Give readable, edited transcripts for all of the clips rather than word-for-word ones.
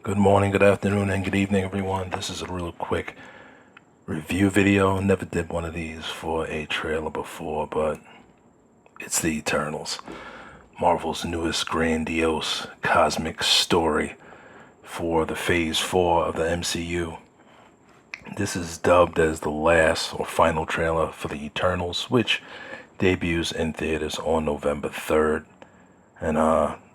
Good morning, good afternoon, and good evening, everyone. This is a real quick review video. Never did one of these for a trailer before, but it's the Eternals, Marvel's newest grandiose cosmic story for the Phase 4 of the MCU. This is dubbed as the last or final trailer for the Eternals, which debuts in theaters on November 3rd. And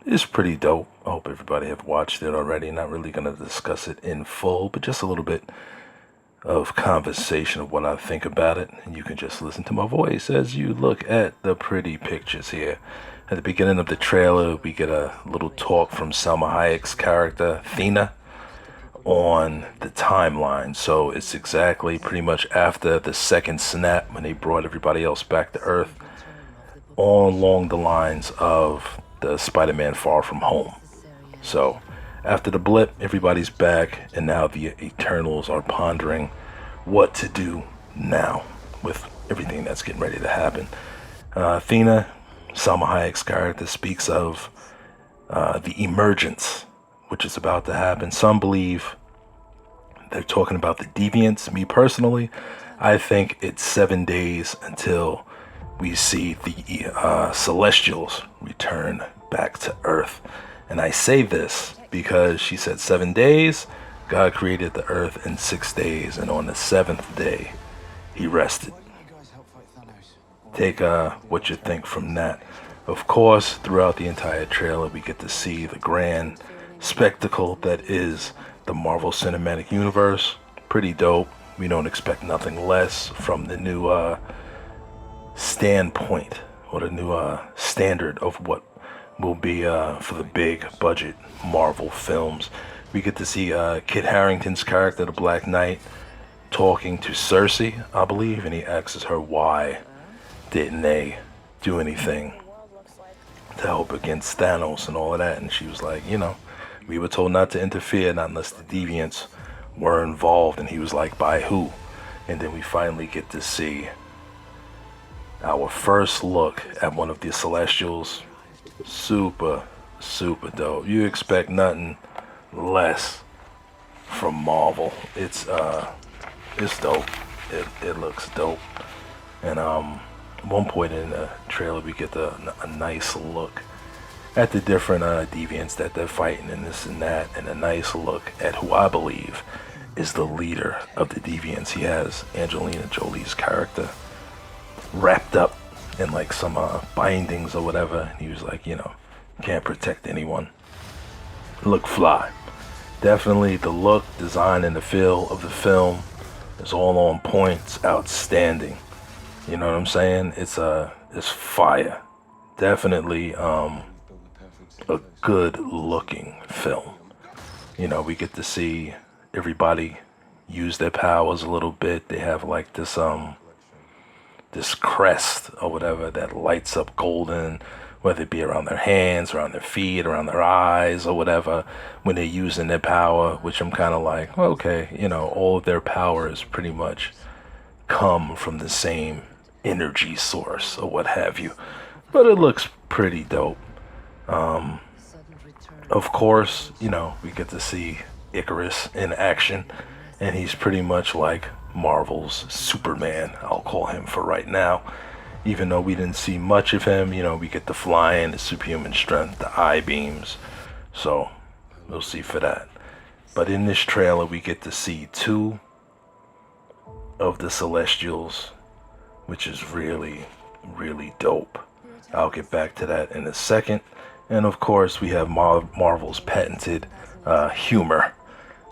it's pretty dope. I hope everybody have watched it already. Not really going to discuss it in full, but just a little bit of conversation of what I think about it. And you can just listen to my voice as you look at the pretty pictures here. At the beginning of the trailer, we get a little talk from Salma Hayek's character, Thena, on the timeline. So it's exactly pretty much after the second snap when they brought everybody else back to Earth, all along the lines of the Spider-Man Far From Home. So after the blip, everybody's back, and now the Eternals are pondering what to do now with everything that's getting ready to happen. Athena, Salma Hayek's character, speaks of the emergence, which is about to happen. Some believe they're talking about the deviants. Me personally, I think it's 7 days until we see the Celestials return back to Earth. And I say this because she said 7 days. God created the Earth in 6 days, and on the seventh day, he rested. Take what you think from that. Of course, throughout the entire trailer, we get to see the grand spectacle that is the Marvel Cinematic Universe. Pretty dope. We don't expect nothing less from the new standpoint or the new standard of what will be for the big budget Marvel films. We get to see Kit Harington's character, the Black Knight, talking to Cersei, I believe, and he asks her why didn't they do anything to help against Thanos and all of that. And she was like, we were told not to interfere, not unless the deviants were involved. And he was like, by who? And then we finally get to see our first look at one of the Celestials. Super dope. You expect nothing less from Marvel. It's dope. It looks dope. And at one point in the trailer, we get a nice look at the different deviants that they're fighting and this and that, and a nice look at who I believe is the leader of the deviants. He has Angelina Jolie's character wrapped up in like some bindings or whatever, and he was like, can't protect anyone. Look fly. Definitely the look, design, and the feel of the film is all on point. It's outstanding. You know what I'm saying? It's fire. Definitely a good looking film. We get to see everybody use their powers a little bit. They have like this crest or whatever that lights up golden, whether it be around their hands, around their feet, around their eyes, or whatever, when they're using their power, which I'm kind of like, okay, all of their powers pretty much come from the same energy source or what have you. But it looks pretty dope. Of course, we get to see Icarus in action, and he's pretty much like Marvel's Superman, I'll call him for right now. Even though we didn't see much of him, we get the flying, the superhuman strength, the eye beams. So we'll see for that. But in this trailer, we get to see two of the Celestials, which is really dope. I'll get back to that in a second. And of course, we have Marvel's patented humor.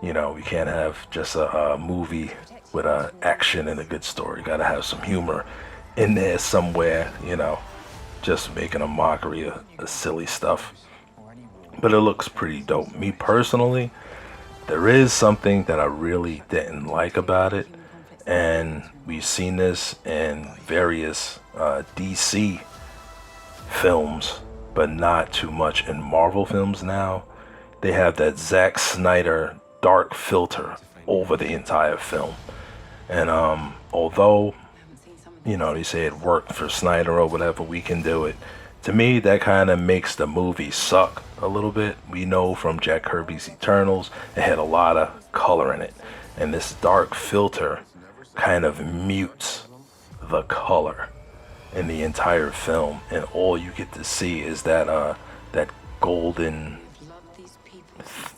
We can't have just a movie with action and a good story. Gotta have some humor in there somewhere, just making a mockery of silly stuff. But it looks pretty dope. Me personally, there is something that I really didn't like about it, and we've seen this in various DC films, but not too much in Marvel films now. They have that Zack Snyder dark filter over the entire film. And although, they say it worked for Snyder or whatever, we can do it. To me, that kind of makes the movie suck a little bit. We know from Jack Kirby's Eternals, it had a lot of color in it. And this dark filter kind of mutes the color in the entire film. And all you get to see is that golden,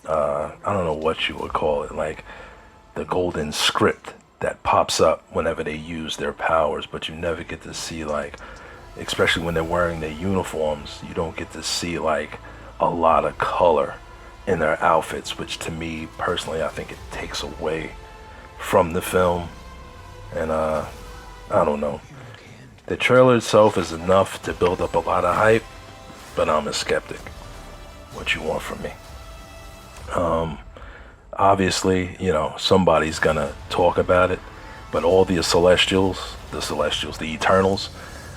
I don't know what you would call it, like the golden script that pops up whenever they use their powers, but you never get to see, like, especially when they're wearing their uniforms, you don't get to see like a lot of color in their outfits, which to me personally, I think it takes away from the film. And I don't know. The trailer itself is enough to build up a lot of hype, but I'm a skeptic. What you want from me? Obviously, you know, somebody's gonna talk about it, but all the Celestials, the Eternals,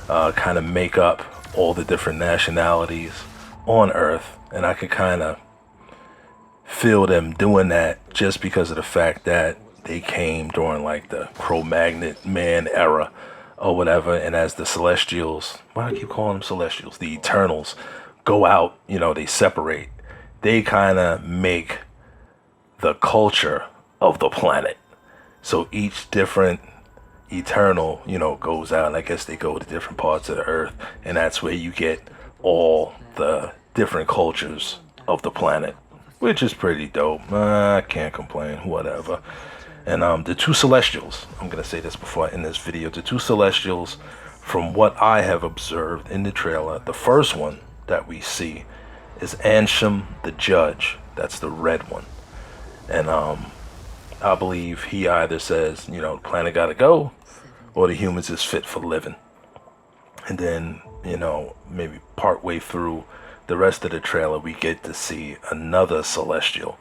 kind of make up all the different nationalities on Earth, and I could kind of feel them doing that just because of the fact that they came during like the Cro-Magnon man era or whatever, and as the Celestials, why do I keep calling them Celestials? The Eternals go out, you know, they separate. They kind of make the culture of the planet. So each different Eternal, you know, goes out, and I guess they go to different parts of the Earth, and that's where you get all the different cultures of the planet, which is pretty dope. I can't complain, whatever. And the two Celestials, I'm gonna say this before I end this video, the two Celestials, from what I have observed in the trailer, the first one that we see is Ansem the Judge. That's the red one. And I believe he either says, you know, the planet gotta go, or the humans is fit for living. And then, you know, maybe part way through the rest of the trailer, we get to see another Celestial.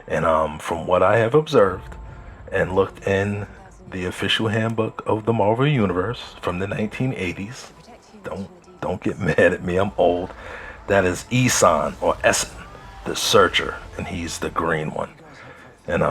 And from what I have observed and looked in the official handbook of the Marvel Universe from the 1980s, don't get mad at me, I'm old. That is Eson, or Essen, the Searcher, and he's the green one. And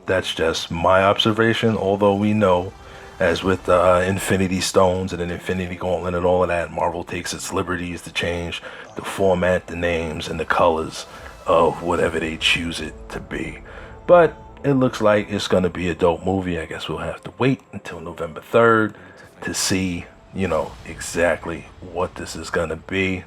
that's just my observation, although we know, as with the Infinity Stones and an Infinity Gauntlet and all of that, Marvel takes its liberties to change the format, the names, and the colors of whatever they choose it to be. But it looks like it's going to be a dope movie. I guess we'll have to wait until November 3rd to see, you know, exactly what this is going to be.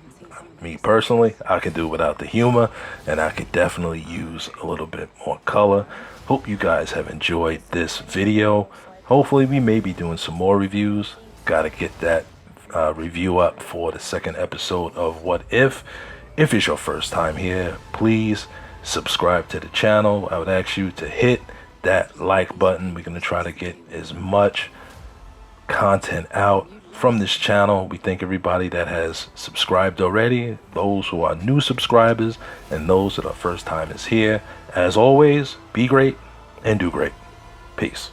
Me personally, I can do without the humor, and I could definitely use a little bit more color. Hope you guys have enjoyed this video. Hopefully we may be doing some more reviews. Gotta get that review up for the second episode of What If. If it's your first time here, please subscribe to the channel. I would ask you to hit that like button. We're gonna try to get as much content out from this channel. We thank everybody that has subscribed already, those who are new subscribers, and those that are first timers here. As always, be great and do great. Peace.